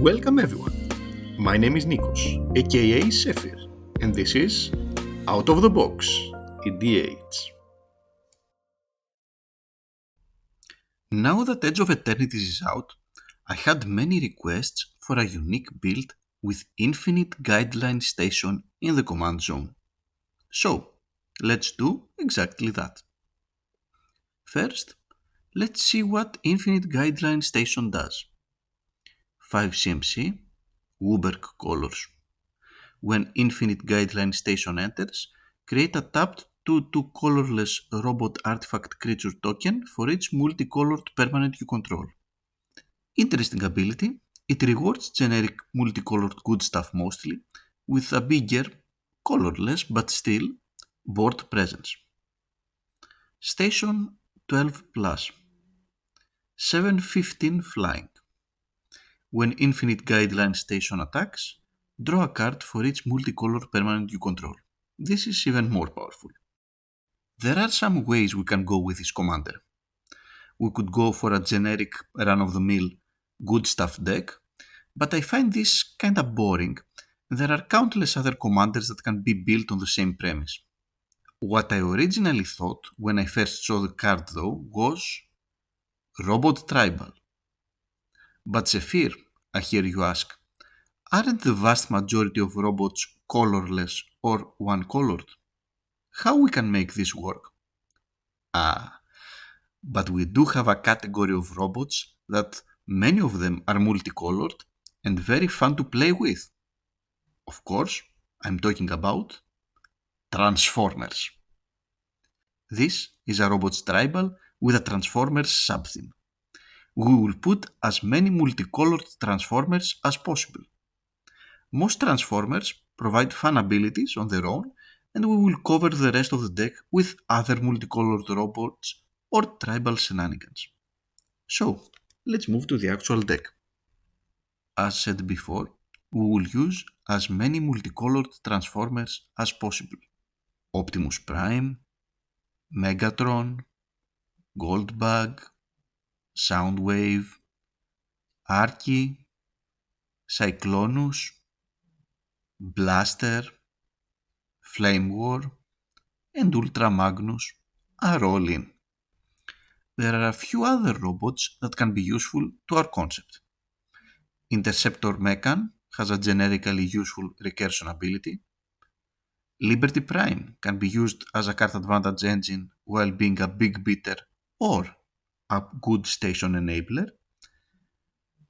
Welcome everyone. My name is Nikos, aka Sephir, and this is Out of the Box, EDH. Now that Edge of Eternities is out, I had many requests for a unique build with infinite Guideline station in the command zone. So, let's do exactly that. First, let's see what infinite Guideline station does. 5 CMC, Wuberg colors. When Infinite Guideline Station enters, create a tapped 2/2 colorless robot artifact creature token for each multicolored permanent you control. Interesting ability, it rewards generic multicolored good stuff mostly, with a bigger, colorless but still, board presence. Station 12 plus. 7/15 flying. When Infinite Guideline Station attacks, draw a card for each multicolored permanent you control. This is even more powerful. There are some ways we can go with this commander. We could go for a generic run-of-the-mill good stuff deck, but I find this kinda boring. There are countless other commanders that can be built on the same premise. What I originally thought when I first saw the card though was Robot Tribal. But Sephir, I hear you ask, aren't the vast majority of robots colorless or one-colored? How we can make this work? But we do have a category of robots that many of them are multicolored and very fun to play with. Of course, I'm talking about Transformers. This is a robots tribal with a Transformers subtheme. We will put as many multicolored Transformers as possible. Most Transformers provide fun abilities on their own, and we will cover the rest of the deck with other multicolored robots or tribal shenanigans. So, let's move to the actual deck. As said before, we will use as many multicolored Transformers as possible. Optimus Prime, Megatron, Goldbug, Soundwave, Archie, Cyclonus, Blaster, Flame War, and Ultra Magnus are all in. There are a few other robots that can be useful to our concept. Interceptor Mechan has a generically useful recursion ability. Liberty Prime can be used as a card advantage engine while being a big beater or a good station enabler.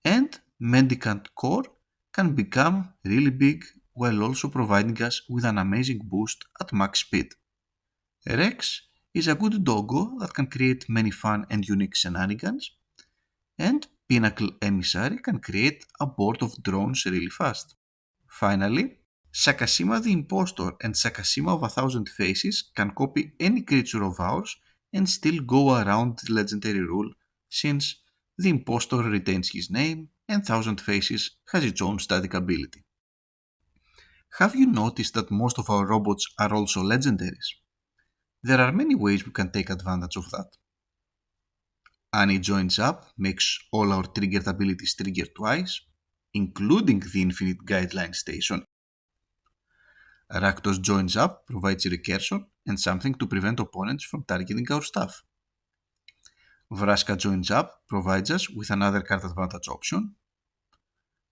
And Mendicant Core can become really big while also providing us with an amazing boost at max speed. Rex is a good doggo that can create many fun and unique shenanigans, and Pinnacle Emissary can create a board of drones really fast. Finally, Sakashima the Impostor and Sakashima of 1,000 Faces can copy any creature of ours and still go around the legendary rule, since the Impostor retains his name and 1,000 Faces has its own static ability. Have you noticed that most of our robots are also legendaries? There are many ways we can take advantage of that. Annie joins up makes all our triggered abilities trigger twice, including the Infinite Guideline Station. Rakdos joins up provides recursion and something to prevent opponents from targeting our stuff. Vraska joins up provides us with another card advantage option.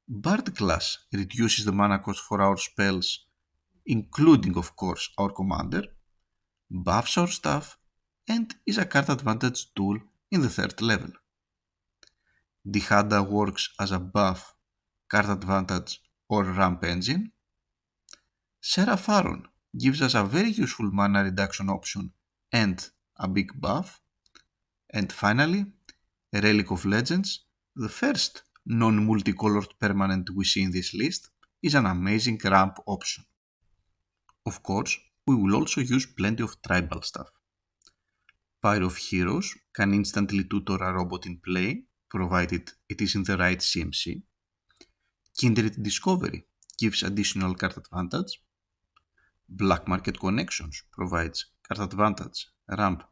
Bard class reduces the mana cost for our spells, including of course our commander, buffs our stuff, and is a card advantage tool in the 3rd level. Dihada works as a buff, card advantage, or ramp engine. Serapharon gives us a very useful mana reduction option and a big buff. And finally, Relic of Legends, the first non-multicolored permanent we see in this list, is an amazing ramp option. Of course, we will also use plenty of tribal stuff. Pyre of Heroes can instantly tutor a robot in play, provided it is in the right CMC. Kindred Discovery gives additional card advantage. Black Market Connections provides card advantage, ramp,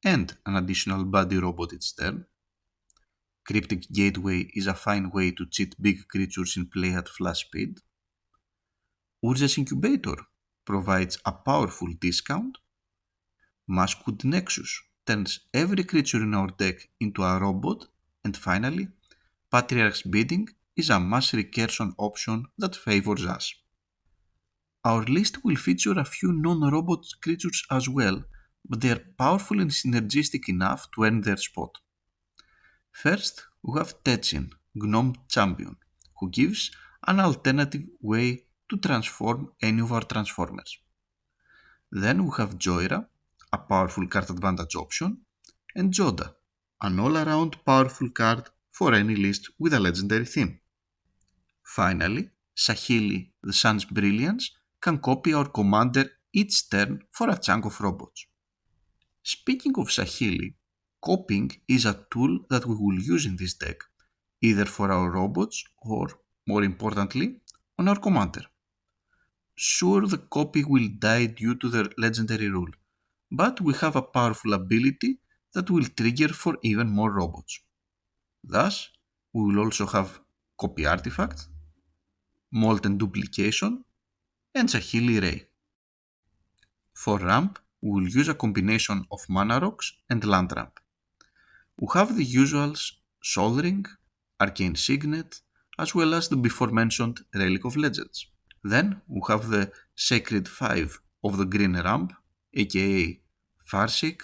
and an additional body robot each turn. Cryptic Gateway is a fine way to cheat big creatures in play at flash speed. Urza's Incubator provides a powerful discount. Maskwood Nexus turns every creature in our deck into a robot. And finally, Patriarch's Bidding is a mass recursion option that favors us. Our list will feature a few non-robot creatures as well, but they are powerful and synergistic enough to earn their spot. First, we have Tetsin, Gnome Champion, who gives an alternative way to transform any of our transformers. Then we have Joyra, a powerful card advantage option, and Joda, an all-around powerful card for any list with a legendary theme. Finally, Sahili, the Sun's Brilliance, can copy our commander each turn for a chunk of robots. Speaking of Sahili, copying is a tool that we will use in this deck, either for our robots or, more importantly, on our commander. Sure, the copy will die due to the legendary rule, but we have a powerful ability that will trigger for even more robots. Thus, we will also have copy artifact, molten duplication, and Sahili Ray. For ramp, we will use a combination of mana rocks and land ramp. We have the usuals Soul Ring, Arcane Signet, as well as the before mentioned Relic of Legends. Then we have the Sacred 5 of the Green Ramp, aka Farsick,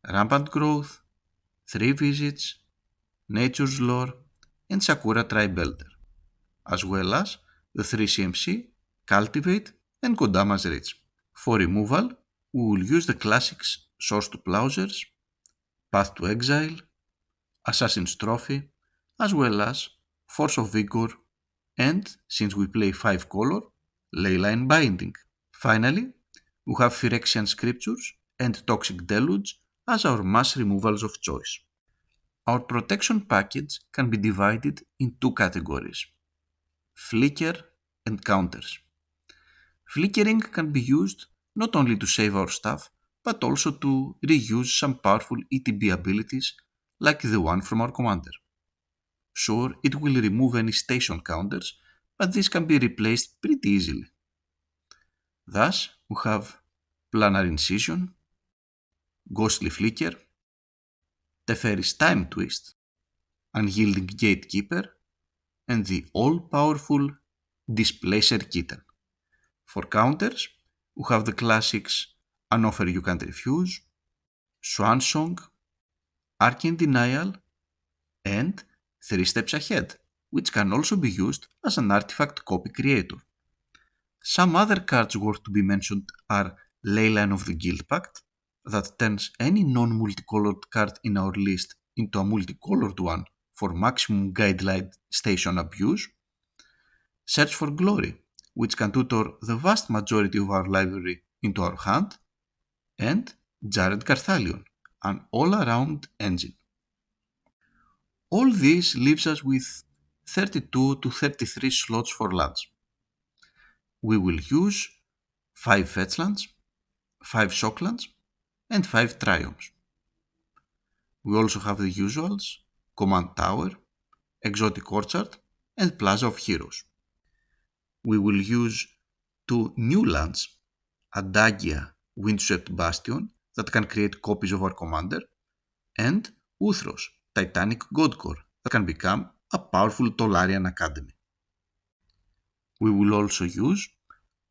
Rampant Growth, 3 Visits, Nature's Lore, and Sakura Tribe Elder, as well as the 3 CMC, Cultivate, and Kodama's Reach. For removal, we will use the classics Source to Plowshares, Path to Exile, Assassin's Trophy, as well as Force of Vigor, and, since we play 5 color, Leyline Binding. Finally, we have Phyrexian Scriptures and Toxic Deluge as our mass removals of choice. Our protection package can be divided in two categories: Flicker and Counters. Flickering can be used not only to save our stuff, but also to reuse some powerful ETB abilities like the one from our commander. Sure, it will remove any station counters, but this can be replaced pretty easily. Thus, we have Planar Incision, Ghostly Flicker, Teferi's Time Twist, Unyielding Gatekeeper, and the all-powerful Displacer Kitten. For counters, we have the classics An Offer You Can't Refuse, Swan Song, Arcane Denial, and 3 Steps Ahead, which can also be used as an artifact copy creator. Some other cards worth to be mentioned are Leyline of the Guild Pact, that turns any non-multicolored card in our list into a multicolored one for maximum Guideline station abuse, Search for Glory, which can tutor the vast majority of our library into our hand, and Jared Carthalion, an all-around engine. All this leaves us with 32 to 33 slots for lands. We will use 5 fetchlands, 5 shocklands, and 5 triumphs. We also have the usuals Command Tower, Exotic Orchard, and Plaza of Heroes. We will use 2 new lands, Adagia, Windswept Bastion, that can create copies of our commander, and Uthros, Titanic Godcore, that can become a powerful Tolarian Academy. We will also use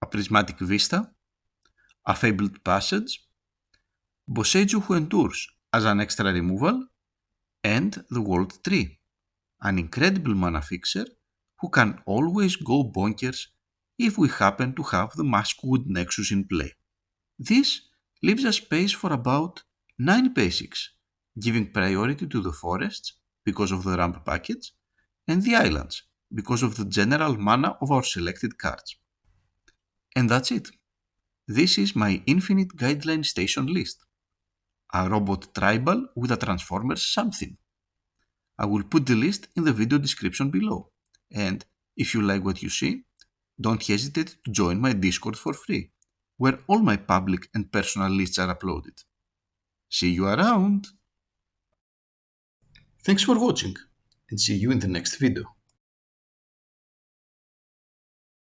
a Prismatic Vista, a Fabled Passage, Boseiju Who Endures as an extra removal, and the World Tree, an incredible mana fixer who can always go bonkers if we happen to have the Maskwood Nexus in play. This leaves us space for about 9 basics, giving priority to the forests because of the ramp package, and the islands because of the general mana of our selected cards. And that's it. This is my infinite Guideline station list. A robot tribal with a Transformers something. I will put the list in the video description below. And if you like what you see, don't hesitate to join my Discord for free, where all my public and personal lists are uploaded. See you around! Thanks for watching. and see you in the next video.